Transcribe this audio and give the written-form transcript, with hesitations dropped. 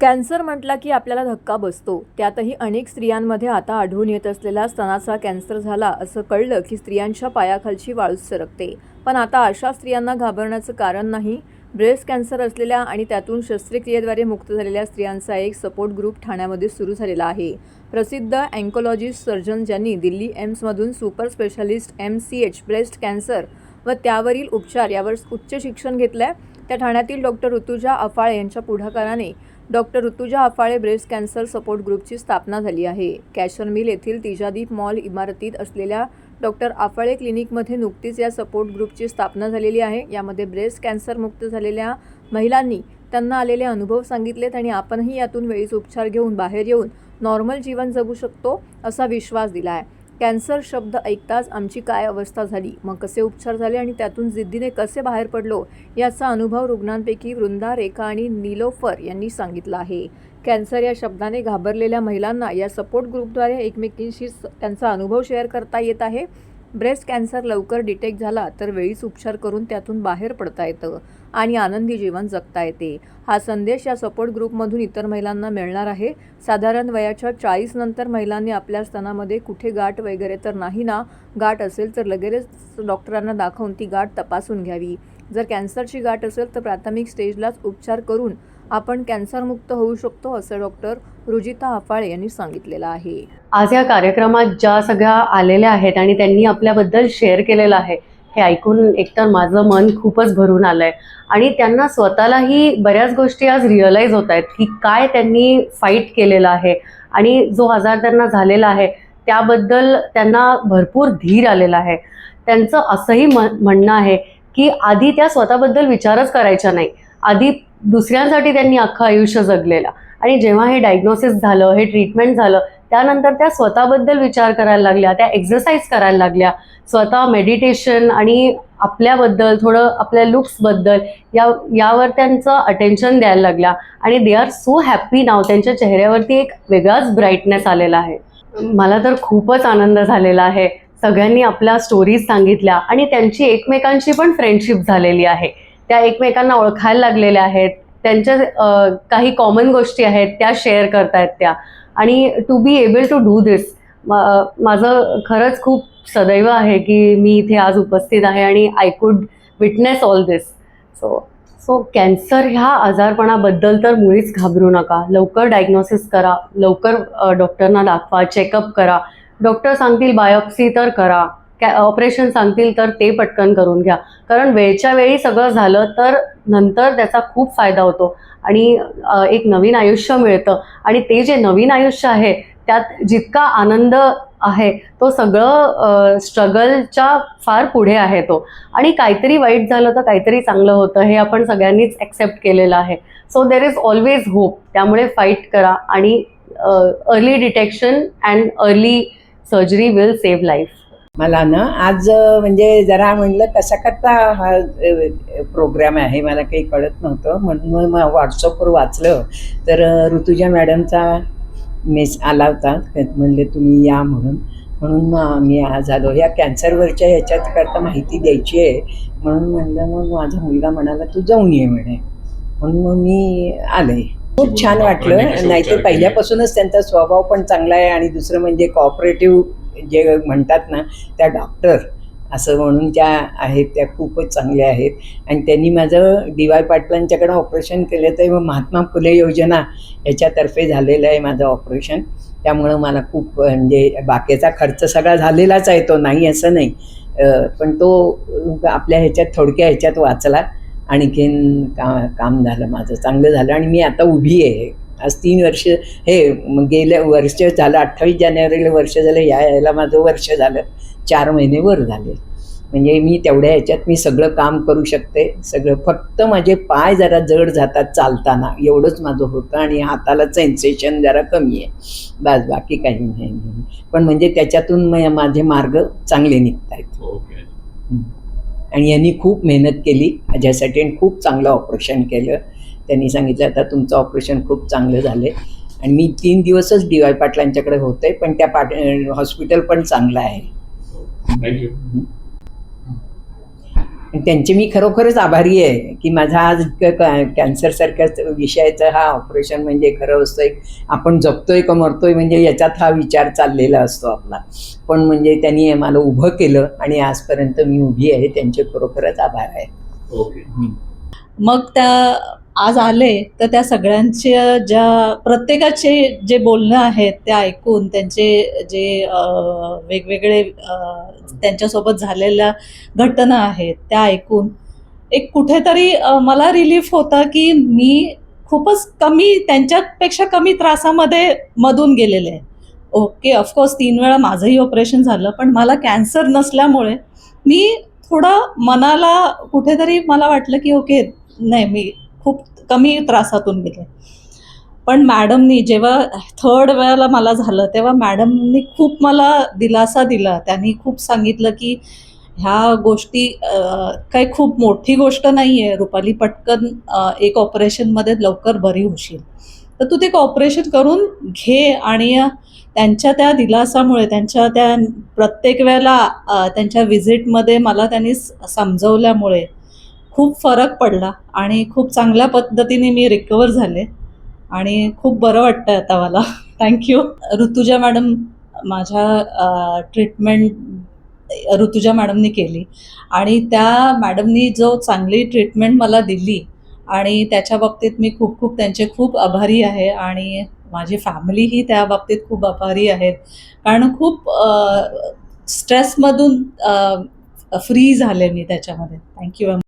Cancer म्हटला की आपल्याला धक्का बसतो. त्यातही अनेक स्त्रियांमध्ये आता आढळून येत असलेला स्तनाचा कॅन्सर झाला असं कळलं की स्त्रियांच्या पायाखालची वाळूच सरकते. पण आता अशा स्त्रियांना घाबरण्याचं कारण नाही. ब्रेस्ट कॅन्सर असलेल्या आणि त्यातून शस्त्रक्रियेद्वारे मुक्त झालेल्या स्त्रियांचा एक सपोर्ट ग्रुप ठाण्यामध्ये सुरू झालेला आहे. प्रसिद्ध ऑन्कोलॉजिस्ट सर्जन ज्यांनी दिल्ली एम्समधून super specialist MCH breast cancer व त्यावरील उपचार यावर उच्च शिक्षण घेतलंय, त्या ठाण्यातील डॉक्टर ऋतुजा अफाळे यांच्या पुढाकाराने doctor Rutuja Aphale breast cancer support ग्रुपची स्थापना झाली आहे. कॅशर मिल येथील तिजादीप मॉल इमारतीत असलेल्या डॉक्टर अफाळे क्लिनिकमध्ये नुकतीच या सपोर्ट ग्रुपची स्थापना झालेली आहे. यामध्ये ब्रेस्ट कॅन्सर मुक्त झालेल्या महिलांनी त्यांना आलेले अनुभव सांगितलेत आणि आपणही यातून वेळीच उपचार घेऊन बाहेर येऊन नॉर्मल जीवन जगू शकतो असा विश्वास दिला आहे. कॅन्सर शब्द ऐकताच आमची काय अवस्था झाली, मग कसे उपचार झाले आणि त्यातून जिद्दीने कसे बाहेर पडलो याचा अनुभव रुग्णांपैकी वृंदा, रेखा आणि नीलोफर यांनी सांगितला आहे. कॅन्सर या शब्दाने घाबरलेल्या महिलांना या सपोर्ट ग्रुपद्वारे एकमेकींशी त्यांचा अनुभव शेअर करता येत आहे. ब्रेस्ट कॅन्सर लवकर डिटेक्ट झाला तर वेळीच उपचार करून त्यातून बाहेर पडता येतं आणि आनंदी जीवन जगता येते. हा संदेश या सपोर्ट ग्रुपमधून इतर महिलांना मिळणार आहे. साधारण वयाच्या 40 नंतर महिलांनी आपल्या स्तनामध्ये कुठे गाठ वगैरे तर नाही ना, गाठ असेल तर लगेच डॉक्टरांना दाखवून ती गाठ तपासून घ्यावी. जर कॅन्सरची गाठ असेल तर प्राथमिक स्टेजलाच उपचार करून आपण कॅन्सरमुक्त होऊ शकतो असं डॉक्टर रुजिता अफाळे यांनी सांगितलेलं आहे. आज या कार्यक्रमात ज्या सगळ्या आलेल्या आहेत आणि त्यांनी आपल्याबद्दल शेअर केलेलं आहे हे ऐकून एकतर माझं मन खूपच भरून आलंय आणि त्यांना स्वतःलाही बऱ्याच गोष्टी आज रिअलाईज होत आहेत की काय त्यांनी फाईट केलेलं आहे आणि जो आजार त्यांना झालेला आहे त्याबद्दल त्यांना भरपूर धीर आलेला आहे. त्यांचं असंही म्हणणं आहे की आधी त्या स्वतःबद्दल विचारच करायच्या नाही, आधी दुसऱ्यांसाठी त्यांनी अख्खं आयुष्य जगलेलं आणि जेव्हा हे डायग्नोसिस झालं, हे ट्रीटमेंट झालं, त्यानंतर त्या स्वतःबद्दल विचार करायला लागल्या, त्या एक्सरसाइज करायला लागल्या, स्वतः मेडिटेशन आणि आपल्याबद्दल थोडं आपल्या लुक्सबद्दल यावर त्यांचं अटेन्शन द्यायला लागल्या आणि दे आर सो हॅप्पी नाव. त्यांच्या चेहऱ्यावरती एक वेगळाच ब्राईटनेस आलेला आहे. मला तर खूपच आनंद झालेला आहे. सगळ्यांनी आपल्या स्टोरीज सांगितल्या आणि त्यांची एकमेकांशी पण फ्रेंडशिप झालेली आहे. त्या एकमेकांना ओळखायला लागलेल्या आहेत. त्यांच्या काही कॉमन गोष्टी आहेत त्या शेअर करतायत त्या आणि to be able to do this माझं खरंच खूप सदैव आहे की मी इथे आज उपस्थित आहे आणि I could witness all this. So cancer ह्या आजारपणाबद्दल तर मुळीच घाबरू नका. लवकर डायग्नोसिस करा, लवकर डॉक्टरना दाखवा, चेकअप करा. डॉक्टर सांगतील बायोप्सी तर करा, ऑपरेशन सांगतील तर ते पटकन करून घ्या, कारण वेळच्या वेळी सगळं झालं तर नंतर त्याचा खूप फायदा होतो आणि एक नवीन आयुष्य मिळतं आणि ते जे नवीन आयुष्य आहे त्यात जितका आनंद आहे तो सगळं स्ट्रगलच्या फार पुढे आहे तो. आणि काहीतरी वाईट झालं तर काहीतरी चांगलं होतं हे आपण सगळ्यांनीच ॲक्सेप्ट केलेलं आहे. So there is always hope. त्यामुळे फाईट करा आणि early detection and early surgery will save life. मला ना आज म्हणजे जरा म्हणलं कसा करता हा प्रोग्राम आहे मला काही कळत नव्हतं, म्हणून मग व्हॉट्सअपवर वाचलं तर ऋतुजा मॅडमचा आला होता, म्हणले तुम्ही या म्हणून मग मी आज आलो. या कॅन्सरवरच्या ह्याच्यात करता माहिती द्यायची आहे म्हणून म्हणलं. मग माझा मुलगा म्हणाला तू जाऊन ये म्हणे, म्हणून मग मी आले. खूप छान वाटलं. नाही तर पहिल्यापासूनच त्यांचा स्वभाव पण चांगला आहे आणि दुसरं म्हणजे कॉपरेटिव्ह जे म्हणतात ना त्या डॉक्टर असं म्हणून त्या आहेत त्या खूपच चांगल्या आहेत. आणि त्यांनी माझं DY पाटलांच्याकडं ऑपरेशन केलं तर महात्मा फुले योजना याच्यातर्फे झालेलं आहे माझं ऑपरेशन. त्यामुळं मला खूप म्हणजे बाकीचा खर्च सगळा झालेलाच आहे, तो नाही असं नाही, पण तो आपल्या ह्याच्यात थोडक्या ह्याच्यात वाचला. आणखीन काम झालं माझं चांगलं झालं आणि मी आता उभी आहे. आज 3 वर्ष हे गेल्या वर्ष झालं, 28 जानेवारीला वर्ष झालं. यायला माझं वर्ष झालं, 4 महिने वर झाले. म्हणजे मी तेवढ्या ह्याच्यात मी सगळं काम करू शकते सगळं. फक्त माझे पाय जरा जड जातात चालताना, एवढंच माझं होतं आणि हाताला सेन्सेशन जरा कमी आहे, बस बाकी काही नाही. पण म्हणजे त्याच्यातून माझे मार्ग चांगले निघत आहेत. आणि यांनी खूप मेहनत केली माझ्यासाठी आणि खूप चांगलं ऑपरेशन केलं. त्यांनी सांगितलं आता तुमचं ऑपरेशन खूप चांगलं झालं आहे. आणि मी 3 दिवसच DY पाटलांच्याकडे होते, पण त्या हॉस्पिटल पण चांगलं आहे. थँक्यू. आणि त्यांचे मी खरोखरच आभारी आहे की माझा आज कॅन्सरसारख्या विषयाचं हा ऑपरेशन म्हणजे खरं असतं एक आपण जगतोय का मरतोय म्हणजे याच्यात हा विचार चाललेला असतो आपला. पण म्हणजे त्यांनी मला उभं केलं आणि आजपर्यंत मी उभी आहे. त्यांचे खरोखरच आभार आहे. ओके. मग त्या आज आले तर त्या सगळ्यांचे ज्या प्रत्येकाचे जे बोलणं आहेत ते ऐकून त्यांचे जे वेगवेगळे त्यांच्यासोबत झालेल्या घटना आहेत त्या ऐकून एक कुठेतरी मला रिलीफ होता की मी खूपच कमी त्यांच्यापेक्षा कमी त्रासामध्ये मधून गेलेले आहे. ओके, ऑफकोर्स 3 वेळा माझंही ऑपरेशन झालं, पण मला कॅन्सर नसल्यामुळे मी थोडं मनाला कुठेतरी मला वाटलं की ओके, नाही मी खूप कमी त्रासातून गेले. पण मॅडमनी जेव्हा 3rd वेळेला मला झालं तेव्हा मॅडमनी खूप मला दिलासा दिला. त्यांनी खूप सांगितलं की ह्या गोष्टी काही खूप मोठी गोष्ट नाही आहे रुपाली, पटकन एक ऑपरेशनमध्ये लवकर बरी होशील, तर तू ते ऑपरेशन करून घे. आणि त्यांच्या त्या दिलासामुळे त्यांच्या त्या प्रत्येक वेळेला त्यांच्या व्हिजिटमध्ये मला त्यांनी समजवल्यामुळे खूप फरक पडला आणि खूप चांगल्या पद्धतीने मी रिकवर झाले आणि खूप बरं वाटतं आता मला. थँक्यू. ऋतुजा मॅडम, माझ्या ट्रीटमेंट ऋतुजा मॅडमनी केली आणि त्या मॅडमनी जो चांगली ट्रीटमेंट मला दिली आणि त्याच्या बाबतीत मी खूप खूप त्यांचे खूप आभारी आहे. आणि माझी फॅमिलीही त्या बाबतीत खूप आभारी आहेत, कारण खूप स्ट्रेसमधून फ्री झाले मी त्याच्यामध्ये. थँक्यू.